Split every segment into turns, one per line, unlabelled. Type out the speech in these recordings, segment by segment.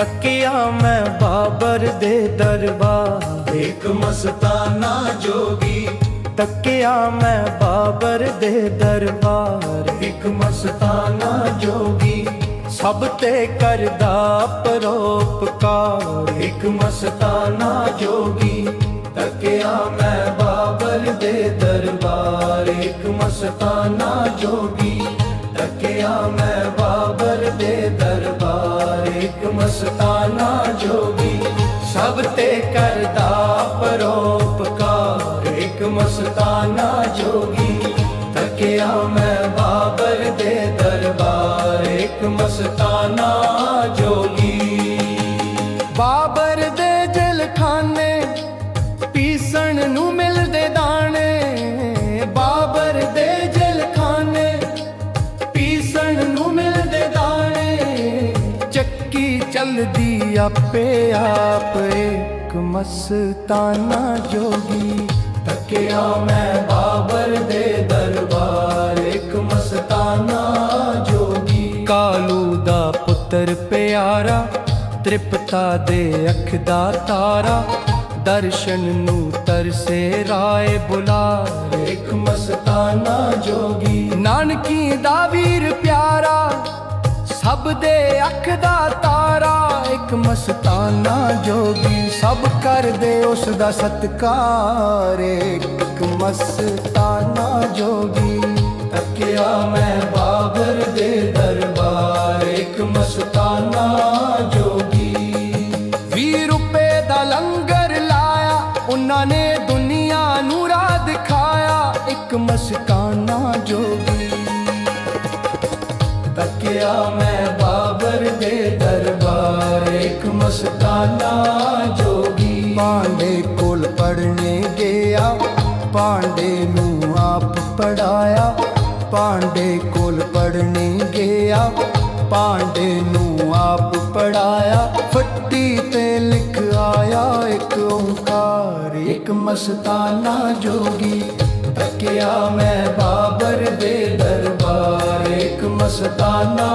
तकिया मैं बाबर दे दरबार,
एक मस्ताना जोगी।
तकिया मैं बाबर दे दरबार,
एक मस्ताना जोगी।
सब ते करदा परोपकार,
एक मस्ताना जोगी। तकिया मैं बाबर दे दरबार, एक मस्ताना जोगी। तकिया मैं बाबर दे दरबार, एक मस्ताना जोगी।
सब ते करदा परोपकार,
एक मस्ताना जोगी। तकिया मैं बाबर दे दरबार, एक मस्ताना जोगी।
बाबर दे जलखाने पीसण नू मिलदे दाने, बाबर दे जलखाने पीसण नू मिलदे दाने। चक्की चलदी आपे आप, एक मस्ताना जोगी।
तकिया मैं बाबर दे दरबार, एक मस्ताना जोगी।
कालू दा पुत्र प्यारा, तृप्ता दे अख दा तारा। दर्शन नू तरसे राय बुलार,
एक मस्ताना जोगी।
नानकी दा वीर प्यारा, सब दे अख दा तारा। एक मस्ताना जोगी, सब कर दे उस दा सत्कार, एक मस्ताना जोगी।
तकिया मैं बाबर दे दरबार, एक मस्ताना जोगी।
20 रुपए दा लंगर लाया, उन्हां ने दुनिया नू राह दिखाया, एक मस्ताना जोगी।
तकिया मैं बाबर दे दरबार, एक मस्ताना जोगी।
पांडे कोल पढ़ने गया, पांडे नू आप पढ़ाया। पांडे कोल पढ़ने गया, पांडे नू आप पढ़ाया। फट्टी ते लिख आया एक ओंकार, एक मस्ताना जोगी।
तकिया मैं बाबर दे दरबार, एक मस्ताना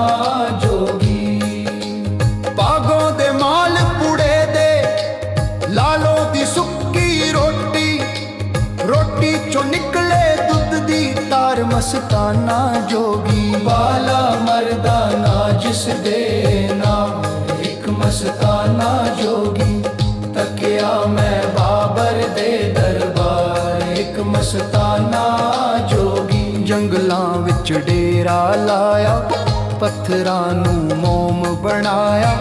जोगी।
बागों दे माल पुड़े दे, लालों दी सुक्की रोटी। रोटी चो निकले दुध दी तार, मस्ताना जोगी।
बाला मर्दाना जिस दे नाम, एक मस्ताना जोगी। तकिया मैं बाबर दे दरबार, एक मस्ताना जोगी।
जंगलां विच डेरा लाया, पत्थरां नू मोम बनाया।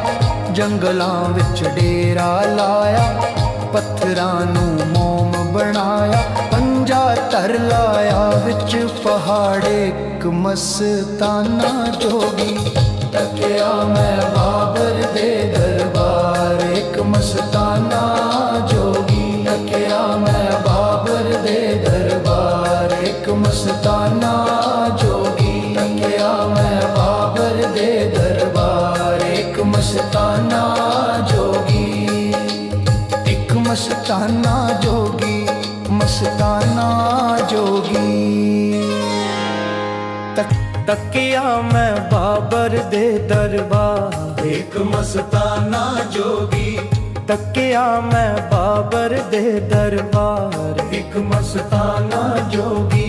जंगलां विच डेरा लाया, पत्थरां नू मोम बनाया। पंजा धर लाया विच पहाड़े, एक मस्ताना जोगी।
तकिया मैं बाबर दे दरबार, एक मस्ताना जोगी। तकिया मैं बाबर दे दरबार, एक मस्ताना जोगी। तकिया मैं बाबर दे दरबार, एक मस्ताना जोगी।
एक मस्ताना जोगी, मस्ताना जोगी। तकिया मैं बाबर दे दरबार,
एक मस्ताना जोगी।
तकिया मैं बाबर दे दरबार,
एक मस्ताना जोगी।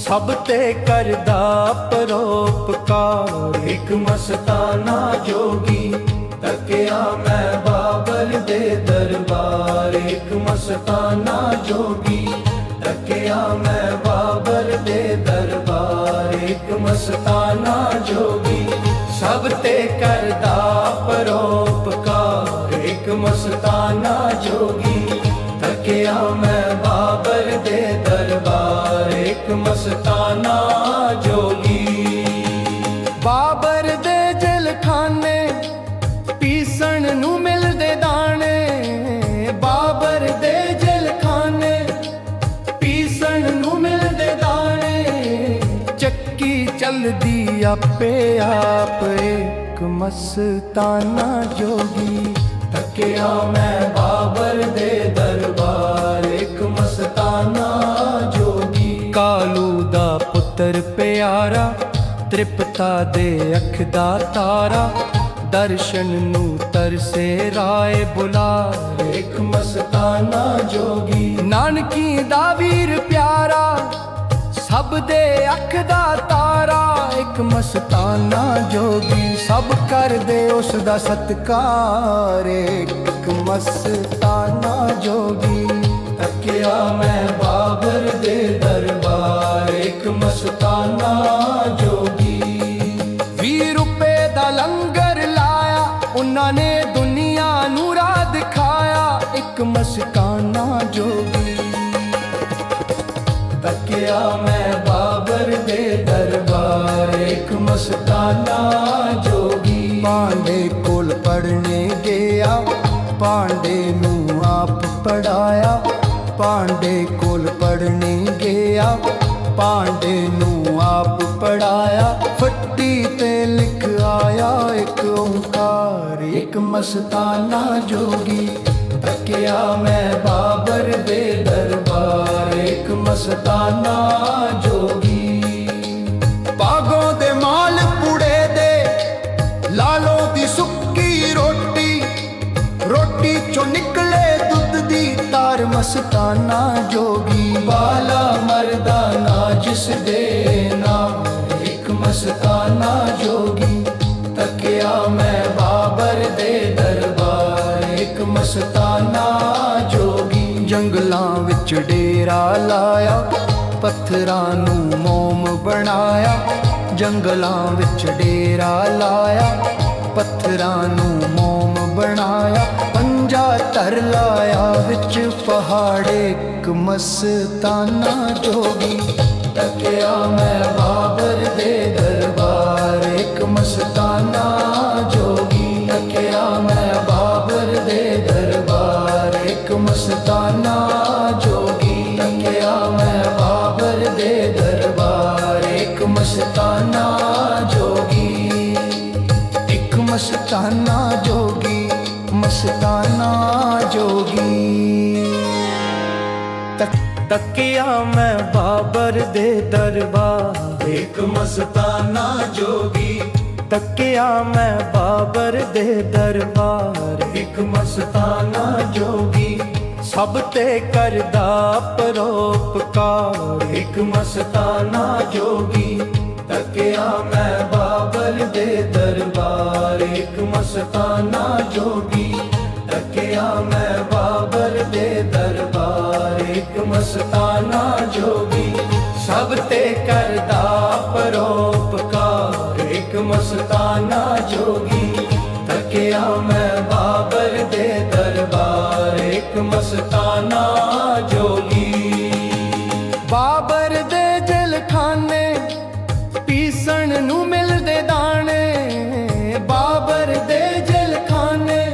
सब ते करदा परोपकार,
एक मस्ताना जोगी। तकिया मैं बाबर दे दरबार, एक मस्ताना जोगी। तकिया मैं बाबर दे दरबार, एक मस्ताना जोगी। सब ते करदा परोपकार, एक मस्ताना जोगी। तकिया मैं बाबर दे दरबार, एक मस्ताना जोगी।
बाबर दे जलखाने पीसण नू मिलदे दाने। बाबर दे जलखाने पीसण नू मिलदे दाने। चक्की चलदी आपे आप, एक मस्ताना जोगी।
तकिया मैं बाबर दे दरबार, एक मस्ताना जोगी।
कालू दा पुत्र प्यारा, तृप्ता दे अख दा तारा। ਦਰਸ਼ਨ ਨੂੰ ਤਰਸੇ ਰਾਏ ਬੁਲਾਰੇ।
ਇੱਕ ਮਸਤਾਨਾ ਜੋਗੀ
ਨਾਨਕੀ ਦਾ ਵੀਰ ਪਿਆਰਾ, ਸਭ ਦੇ ਅੱਖ ਦਾ ਤਾਰਾ। ਇੱਕ ਮਸਤਾਨਾ ਜੋਗੀ, ਸਭ ਕਰਦੇ ਉਸ ਦਾ ਸਤਿਕਾਰ। ਇੱਕ ਮਸਤਾਨਾ ਜੋਗੀ,
ਤੱਕਿਆ ਮੈਂ ਬਾਬਰ ਦੇ ਦਰਬਾਰ। ਇੱਕ ਮਸਤਾਨਾ ਜੋਗੀ
20 ਰੁਪਏ ਦਾ ਲੰਗਰ ਲਾਇਆ, ਉਹਨਾਂ ਨੇ ਦੁਨੀਆ ਨੂੰ ਰਾਹ ਦਿਖਾਇਆ। ਇੱਕ ਮਸਤਾਨਾ ਜੋਗੀ,
ਤੱਕਿਆ ਮੈਂ ਬਾਬਰ ਦੇ ਦਰਬਾਰ। ਇੱਕ ਮਸਤਾਨਾ ਜੋਗੀ
ਪਾਂਡੇ ਕੋਲ ਪੜਨੇ ਗਿਆ, ਪਾਂਡੇ ਨੂੰ ਆਪ ਪੜਾਇਆ। ਪਾਂਡੇ ਕੋਲ ਪੜਨੇ ਗਿਆ, ਪਾਂਡੇ ਨੂੰ ਆਪ ਪੜਾਇਆ। ਫੱਟੀ ਤੇ ਲਿਖ ਆਇਆ ਇੱਕ ਓਂਕਾਰ।
ਇੱਕ ਮਸਤਾਨਾ ਜੋਗੀ, ਤੱਕਿਆ ਮੈਂ ਬਾਬਰ ਦੇ ਦਰਬਾਰ। ਇੱਕ ਮਸਤਾਨਾ ਜੋਗੀ
ਬਾਗੋਂ ਦੇ ਮਾਲ ਪੁੜੇ ਦੇ, ਲਾਲੋ ਦੀ ਸੁੱਕੀ ਰੋਟੀ। ਰੋਟੀ ਚੋਂ ਨਿਕਲੇ ਦੁੱਧ ਦੀ ਤਾਰ। ਮਸਤਾਨਾ ਜੋਗੀ
ਬਾਲਾ ਮਰਦਾਨਾ ਜਿਸ ਦੇ ਨਾਮ। ਇੱਕ ਮਸਤਾਨਾ ਜੋਗੀ, ਤੱਕਿਆ ਮੈਂ ਬਾਬਰ ਦੇ ਦਰਬਾਰ। ਇੱਕ ਮਸਤਾਨਾ ਜੋਗੀ
ਜੰਗਲਾਂ ਵਿੱਚ ਡੇਰਾ ਲਾਇਆ, ਪੱਥਰਾਂ ਨੂੰ ਮੋਮ ਬਣਾਇਆ। ਜੰਗਲਾਂ ਵਿੱਚ ਡੇਰਾ ਲਾਇਆ, ਪੱਥਰਾਂ ਨੂੰ ਮੋਮ ਬਣਾਇਆ। ਪੰਜਾ ਧਰ ਲਾਇਆ ਵਿੱਚ ਪਹਾੜੇ। ਇੱਕ ਮਸਤਾਨਾ ਜੋਗੀ,
ਤੱਕਿਆ ਮੈਂ ਬਾਬਰ ਦੇ ਦਰਬਾਰ। ਇੱਕ ਮਸਤਾਨਾ ਜੋਗੀ, ਤੱਕਿਆ ਮੈਂ ਬਾਬਰ ਦੇ ਦਰਬਾਰ। ਇੱਕ ਮਸਤਾਨਾ ਜੋਗੀ, ਤੱਕਿਆ ਮੈਂ ਬਾਬਰ ਦੇ ਦਰਬਾਰ। ਇੱਕ ਮਸਤਾਨਾ ਜੋਗੀ
ਇੱਕ ਮਸਤਾਨਾ ਜੋਗੀ, ਮਸਤਾਨਾ ਜੋਗੀ। ਤੱਕਿਆ ਮੈਂ ਬਾਬਰ ਦੇ ਦਰਬਾਰ।
ਇੱਕ ਮਸਤਾਨਾ ਜੋਗੀ,
ਤੱਕਿਆ ਮੈਂ ਬਾਬਰ ਦੇ ਦਰਬਾਰ।
ਇੱਕ ਮਸਤਾਨਾ ਜੋਗੀ
ਸਭ ਤੇ ਕਰਦਾ ਪਰੋਪਕਾਰ।
ਇੱਕ ਮਸਤਾਨਾ ਜੋਗੀ, ਤੱਕਿਆ ਮੈਂ ਬਾਬਰ ਦੇ ਦਰਬਾਰ। ਇੱਕ ਮਸਤਾਨਾ ਜੋਗੀ, ਤੱਕਿਆ ਮੈਂ ਬਾਬਰ ਦੇ ਦਰਬਾਰ। ਇੱਕ ਮਸਤਾਨਾ ਜੋਗੀ ਸਭ ਤੇ ਕਰਦਾ ਪਰੋਪਕਾਰ। ਇੱਕ ਮਸਤਾਨਾ ਜੋਗੀ, ਤੱਕਿਆ ਮੈਂ ਬਾਬਰ ਦੇ ਦਰਬਾਰ। ਇੱਕ ਮਸਤਾਨਾ ਜੋਗੀ
ਬਾਬਰ ਦੇ ਜਲਖਾਨੇ, ਪੀਸਣ ਨੂੰ ਮਿਲਦੇ ਦਾਣੇ। ਬਾਬਰ ਦੇ ਜਲਖਾਨੇ,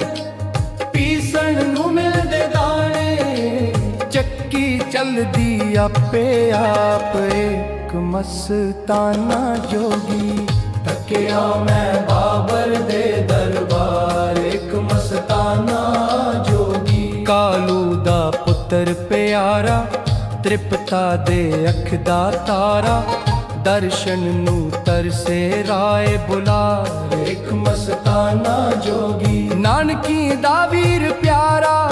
ਪੀਸਣ ਨੂੰ ਮਿਲਦੇ ਦਾਣੇ। ਚੱਕੀ ਚੱਲਦੀ ਆਪੇ ਆਪ। ਇੱਕ ਮਸਤਾਨਾ ਜੋਗੀ,
ਤੱਕਿਆ ਮੈਂ ਬਾਬਰ ਦੇ ਦਰਬਾਰ। ਇੱਕ ਮਸਤਾਨਾ ਜੋਗੀ
ਕਾਲੂ ਦਾ ਪੁੱਤਰ ਪਿਆਰਾ, ਤ੍ਰਿਪਤਾ ਦੇ ਅੱਖ ਦਾ ਤਾਰਾ। ਦਰਸ਼ਨ ਨੂੰ ਤਰਸੇ ਰਾਏ ਬੁਲਾਰੇ।
ਇੱਕ ਮਸਤਾਨਾ ਜੋਗੀ
ਨਾਨਕੀ ਦਾ ਵੀਰ ਪਿਆਰਾ,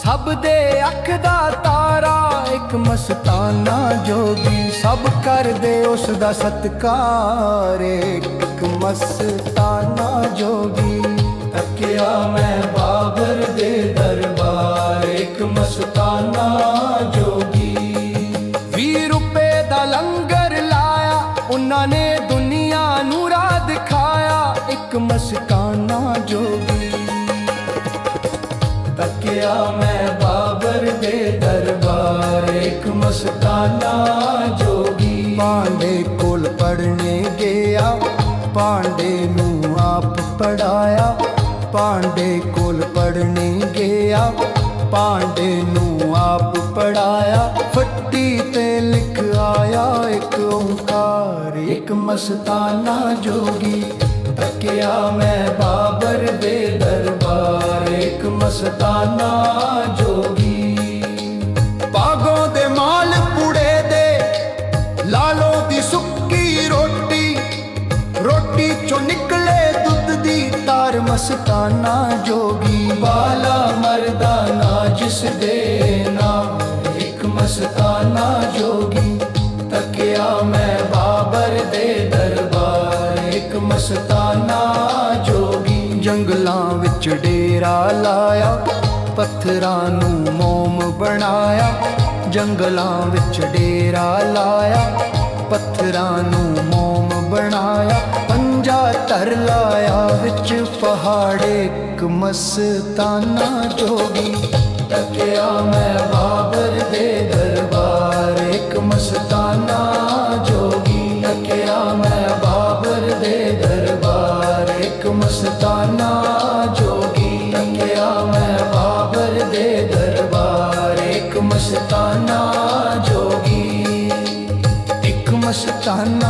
ਸਭ ਦੇ ਅੱਖ ਦਾ ਤਾਰਾ। ਇੱਕ ਮਸਤਾਨਾ ਜੋਗੀ, ਸਭ ਕਰਦੇ ਉਸ ਦਾ ਸਤਿਕਾਰ। ਇੱਕ ਮਸਤਾਨਾ ਜੋਗੀ,
ਤੱਕਿਆ ਮੈਂ ਬਾਬਰ ਦੇ ਦਰਬਾਰ। ਇੱਕ ਮਸਤਾਨਾ ਜੋਗੀ
20 ਰੁਪਏ ਦਾ ਲੰਗਰ ਲਾਇਆ, ਉਹਨਾਂ ਨੇ ਦੁਨੀਆ ਨੂੰ ਰਾਹ ਦਿਖਾਇਆ। ਇੱਕ ਮਸਤਾਨਾ ਜੋਗੀ,
ਤੱਕਿਆ ਮੈਂ ਬਾਬਰ ਦੇ ਦਰਬਾਰ। ਇੱਕ ਮਸਤਾਨਾ ਜੋਗੀ
ਪਾਂਡੇ ਕੋਲ ਪੜਨੇ ਗਿਆ, ਪਾਂਡੇ ਨੂੰ ਆਪ ਪੜਾਇਆ। ਪਾਂਡੇ ਕੋਲ ਪੜਨੇ ਗਿਆ, ਪਾਂਡੇ ਨੂੰ ਆਪ ਪੜਾਇਆ। ਫੱਟੀ ਤੇ ਲਿਖ ਆਇਆ ਇੱਕ ਓਂਕਾਰ।
ਇੱਕ ਮਸਤਾਨਾ ਜੋਗੀ, ਤੱਕਿਆ ਮੈਂ ਬਾਬਰ ਦੇ ਦਰਬਾਰ। ਇੱਕ ਮਸਤਾਨਾ ਜੋਗੀ
ਬਾਗੋਂ ਦੇ ਮਾਲ ਪੁੜੇ ਦੇ, ਲਾਲੋ ਦੀ ਸੁੱਕੀ ਰੋਟੀ। ਰੋਟੀ ਚੋਂ ਨਿਕਲੇ ਦੁੱਧ ਦੀ ਤਾਰ। ਮਸਤਾਨਾ ਜੋਗੀ
ਬਾਲਾ ਮਰਦਾਨਾ ਜਿਸ ਦੇ ਨਾਮ ਇੱਕ ਮਸਤਾਨਾ ਜੋਗੀ ਤੱਕਿਆ ਮੈਂ ਬਾਬਰ ਦੇ ਦਰਬਾਰ ਇੱਕ ਮਸਤਾਨਾ ਜੋਗੀ
ਜੰਗਲਾਂ ਵਿੱਚ ਡੇਰਾ ਲਾਇਆ ਪੱਥਰਾਂ ਨੂੰ ਮੋਮ ਬਣਾਇਆ ਜੰਗਲਾਂ ਵਿੱਚ ਡੇਰਾ ਲਾਇਆ ਪੱਥਰਾਂ ਨੂੰ ਮੋਮ ਬਣਾਇਆ ਪੰਜਾ ਧਰ ਲਾਇਆ ਵਿੱਚ ਪਹਾੜੇ ਇੱਕ ਮਸਤਾਨਾ ਜੋਗੀ
ਤੱਕਿਆ ਮੈਂ ਬਾਬਰ ਦੇ ਦਰਬਾਰ ਇੱਕ ਮਸਤਾਨਾ ਜੋਗੀ ਤੱਕਿਆ ਮੈਂ ਬਾਬਰ ਦੇ ਦਰਬਾਰ ਇੱਕ ਮਸਤਾਨਾ ਜੋਗੀ ਤੱਕਿਆ ਮੈਂ ਬਾਬਰ ਦੇ ਦਰਬਾਰ ਇੱਕ ਮਸਤਾਨਾ ਜੋਗੀ
ਇੱਕ ਮਸਤਾਨਾ